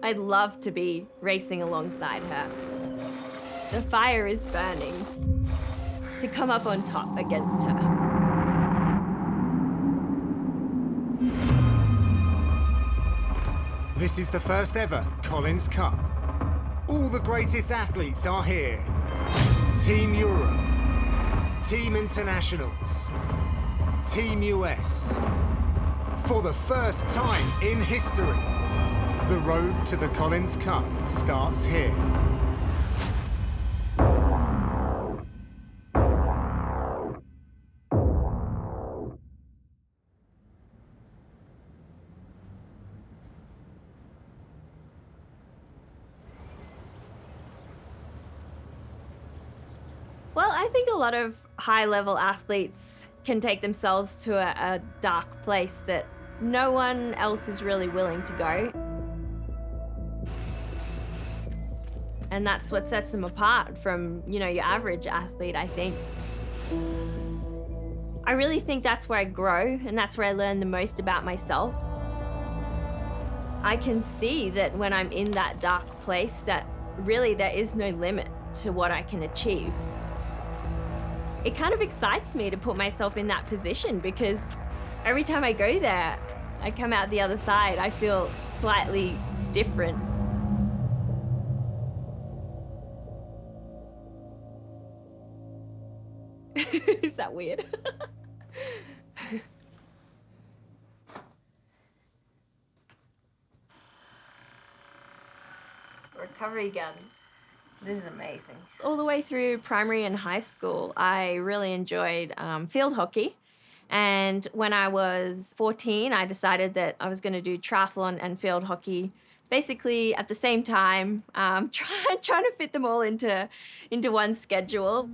I'd love to be racing alongside her. The fire is burning to come up on top against her. This is the first ever Collins Cup. All the greatest athletes are here. Team Europe, Team Internationals, Team US. For the first time in history, the road to the Collins Cup starts here. Well, I think a lot of high-level athletes can take themselves to a dark place that no one else is really willing to go. And that's what sets them apart from, your average athlete, I think. I really think that's where I grow, and that's where I learn the most about myself. I can see that when I'm in that dark place, that really there is no limit to what I can achieve. It kind of excites me to put myself in that position because every time I go there, I come out the other side, I feel slightly different. Is that weird? Recovery gun. This is amazing. All the way through primary and high school, I really enjoyed field hockey. And when I was 14, I decided that I was going to do triathlon and field hockey basically at the same time, trying to fit them all into one schedule.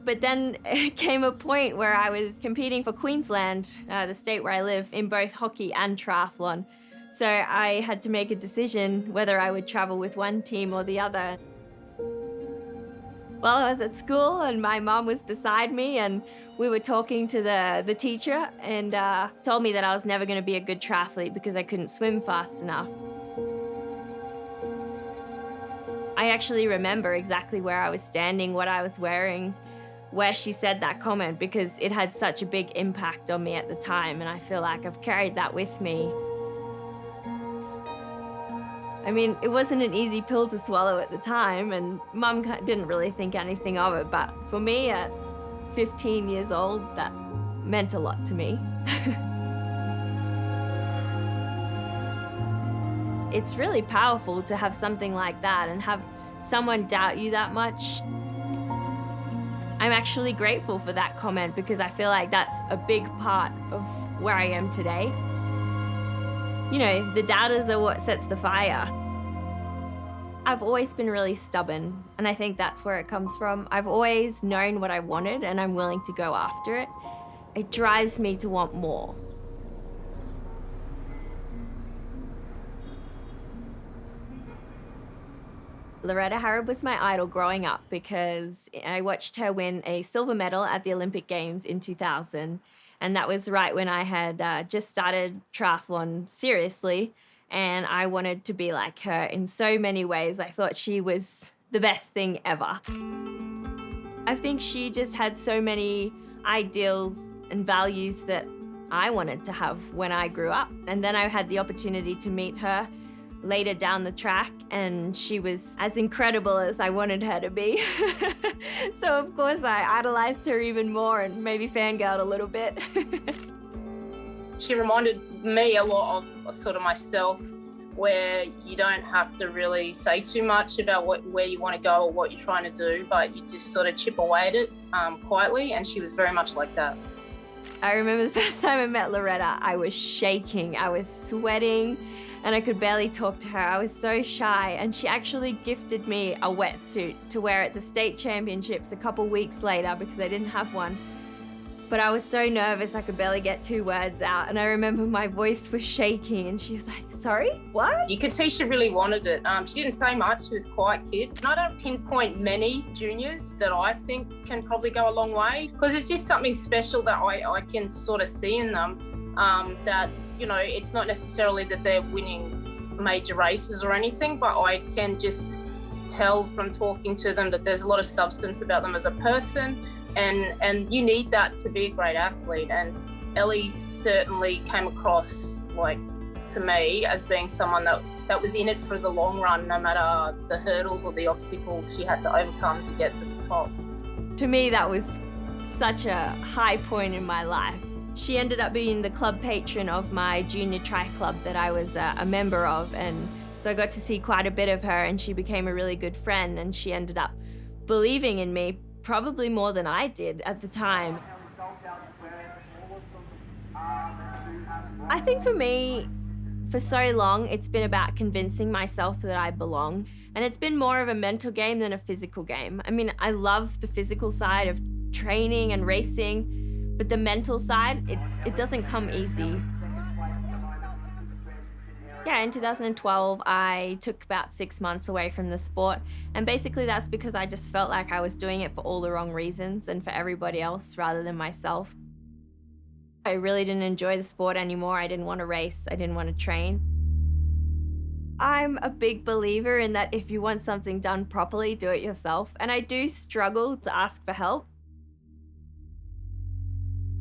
But then it came a point where I was competing for Queensland, the state where I live, in both hockey and triathlon. So I had to make a decision whether I would travel with one team or the other. Well, I was at school and my mom was beside me and we were talking to the teacher and told me that I was never going to be a good triathlete because I couldn't swim fast enough. I actually remember exactly where I was standing, what I was wearing, where she said that comment because it had such a big impact on me at the time, and I feel like I've carried that with me. I mean, it wasn't an easy pill to swallow at the time, and Mum didn't really think anything of it, but for me at 15 years old, that meant a lot to me. It's really powerful to have something like that and have someone doubt you that much. I'm actually grateful for that comment because I feel like that's a big part of where I am today. The doubters are what sets the fire. I've always been really stubborn, and I think that's where it comes from. I've always known what I wanted, and I'm willing to go after it. It drives me to want more. Loretta Harrop was my idol growing up because I watched her win a silver medal at the Olympic Games in 2000. And that was right when I had just started triathlon seriously. And I wanted to be like her in so many ways. I thought she was the best thing ever. I think she just had so many ideals and values that I wanted to have when I grew up. And then I had the opportunity to meet her later down the track, and she was as incredible as I wanted her to be. So of course I idolized her even more and maybe fangirled a little bit. She reminded me a lot of sort of myself, where you don't have to really say too much about where you want to go or what you're trying to do, but you just sort of chip away at it quietly, and she was very much like that. I remember the first time I met Loretta, I was shaking, I was sweating, and I could barely talk to her. I was so shy, and she actually gifted me a wetsuit to wear at the state championships a couple weeks later because I didn't have one. But I was so nervous I could barely get 2 words out, and I remember my voice was shaking, and she was like, "Sorry, what?" You could see she really wanted it. She didn't say much, she was a quiet kid. And I don't pinpoint many juniors that I think can probably go a long way, because it's just something special that I can sort of see in them, that you know, it's not necessarily that they're winning major races or anything, but I can just tell from talking to them that there's a lot of substance about them as a person, and you need that to be a great athlete. And Ellie certainly came across, like, to me as being someone that was in it for the long run, no matter the hurdles or the obstacles she had to overcome to get to the top. To me, that was such a high point in my life. She ended up being the club patron of my junior tri club that I was a member of, and so I got to see quite a bit of her, and she became a really good friend, and she ended up believing in me probably more than I did at the time. I think for me, for so long, it's been about convincing myself that I belong, and it's been more of a mental game than a physical game. I mean, I love the physical side of training and racing, but the mental side, it doesn't come easy. Yeah, in 2012, I took about 6 months away from the sport, and basically that's because I just felt like I was doing it for all the wrong reasons and for everybody else rather than myself. I really didn't enjoy the sport anymore. I didn't want to race. I didn't want to train. I'm a big believer in that if you want something done properly, do it yourself. And I do struggle to ask for help.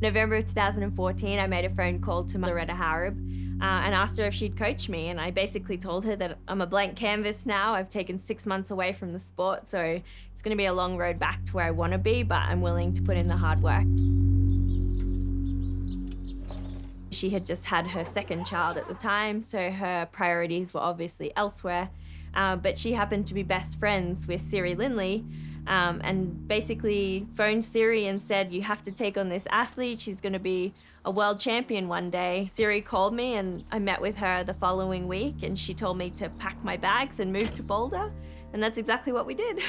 November of 2014, I made a phone call to Loretta Harrop and asked her if she'd coach me. And I basically told her that I'm a blank canvas now. I've taken 6 months away from the sport, so it's going to be a long road back to where I want to be, but I'm willing to put in the hard work. She had just had her second child at the time, so her priorities were obviously elsewhere. But she happened to be best friends with Siri Lindley, and basically phoned Siri and said, "You have to take on this athlete. She's going to be a world champion one day." Siri called me, and I met with her the following week, and she told me to pack my bags and move to Boulder, and that's exactly what we did.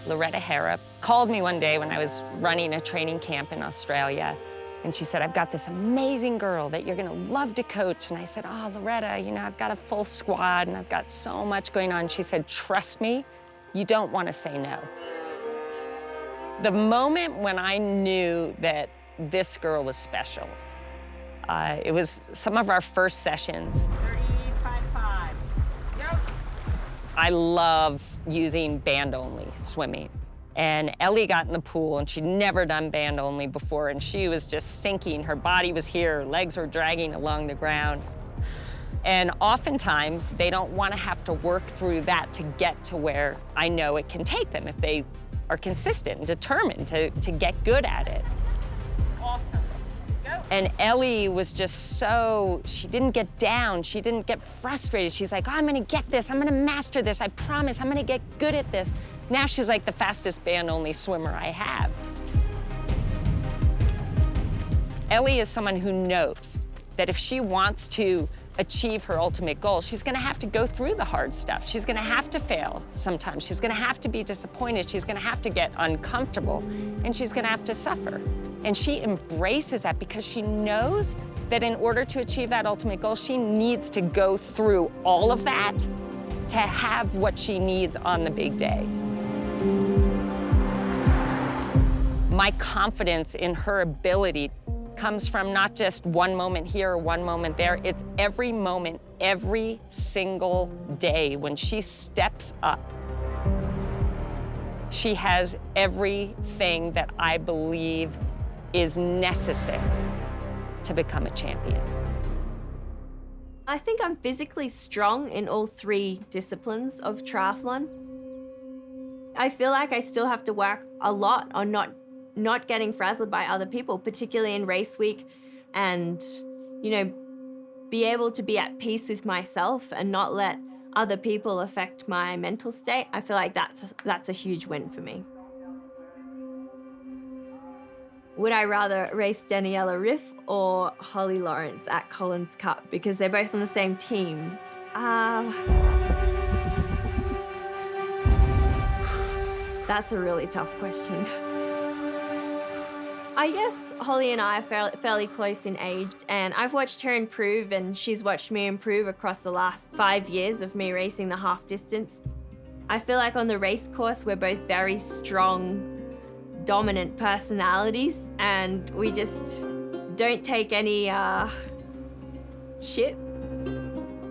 Loretta Harrop called me one day when I was running a training camp in Australia, and she said, "I've got this amazing girl that you're gonna love to coach." And I said, "Oh, Loretta, you know, I've got a full squad and I've got so much going on." She said, "Trust me, you don't want to say no." The moment when I knew that this girl was special, it was some of our first sessions. 35.5. Yep. I love using band-only swimming. And Ellie got in the pool, and she'd never done band-only before, and she was just sinking. Her body was here, her legs were dragging along the ground. And oftentimes, they don't want to have to work through that to get to where I know it can take them if they are consistent and determined to get good at it. Awesome. Go. And Ellie was just so, she didn't get down, she didn't get frustrated. She's like, "Oh, I'm gonna get this, I'm gonna master this, I promise, I'm gonna get good at this." Now she's like the fastest band-only swimmer I have. Ellie is someone who knows that if she wants to achieve her ultimate goal, she's gonna have to go through the hard stuff. She's gonna have to fail sometimes. She's gonna have to be disappointed. She's gonna have to get uncomfortable, and she's gonna have to suffer. And she embraces that because she knows that in order to achieve that ultimate goal, she needs to go through all of that to have what she needs on the big day. My confidence in her ability comes from not just one moment here or one moment there. It's every moment, every single day when she steps up. She has everything that I believe is necessary to become a champion. I think I'm physically strong in all three disciplines of triathlon. I feel like I still have to work a lot on not getting frazzled by other people, particularly in race week, and, you know, be able to be at peace with myself and not let other people affect my mental state. I feel like that's a huge win for me. Would I rather race Daniela Riff or Holly Lawrence at Collins Cup, because they're both on the same team? That's a really tough question. I guess Holly and I are fairly close in age, and I've watched her improve, and she's watched me improve across the last 5 years of me racing the half distance. I feel like on the race course, we're both very strong, dominant personalities, and we just don't take any shit.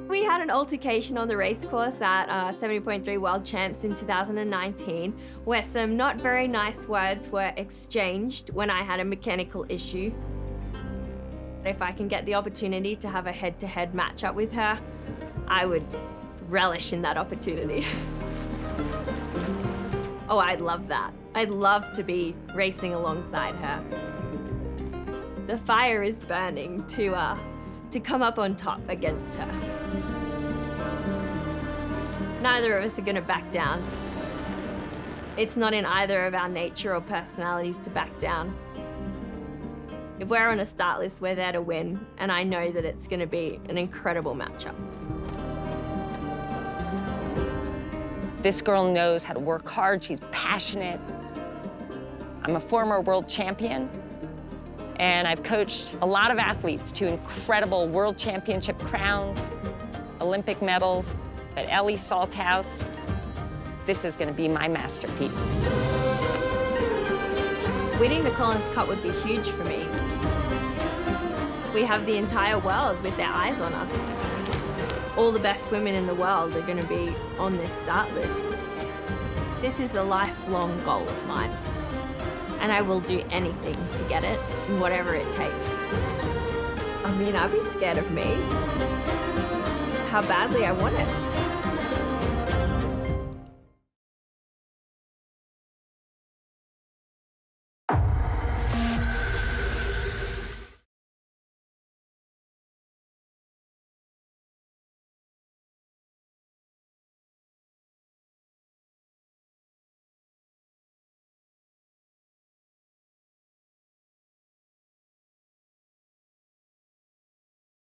We had an altercation on the race course at 70.3 World Champs in 2019, where some not very nice words were exchanged when I had a mechanical issue. If I can get the opportunity to have a head-to-head matchup with her, I would relish in that opportunity. Oh, I'd love that. I'd love to be racing alongside her. The fire is burning to come up on top against her. Neither of us are gonna back down. It's not in either of our nature or personalities to back down. If we're on a start list, we're there to win, and I know that it's gonna be an incredible matchup. This girl knows how to work hard, she's passionate. I'm a former world champion, and I've coached a lot of athletes to incredible world championship crowns, Olympic medals, but Ellie Salthouse, this is gonna be my masterpiece. Winning the Collins Cup would be huge for me. We have the entire world with their eyes on us. All the best women in the world are gonna be on this start list. This is a lifelong goal of mine, and I will do anything to get it, and whatever it takes. I mean, I'd be scared of me. How badly I want it.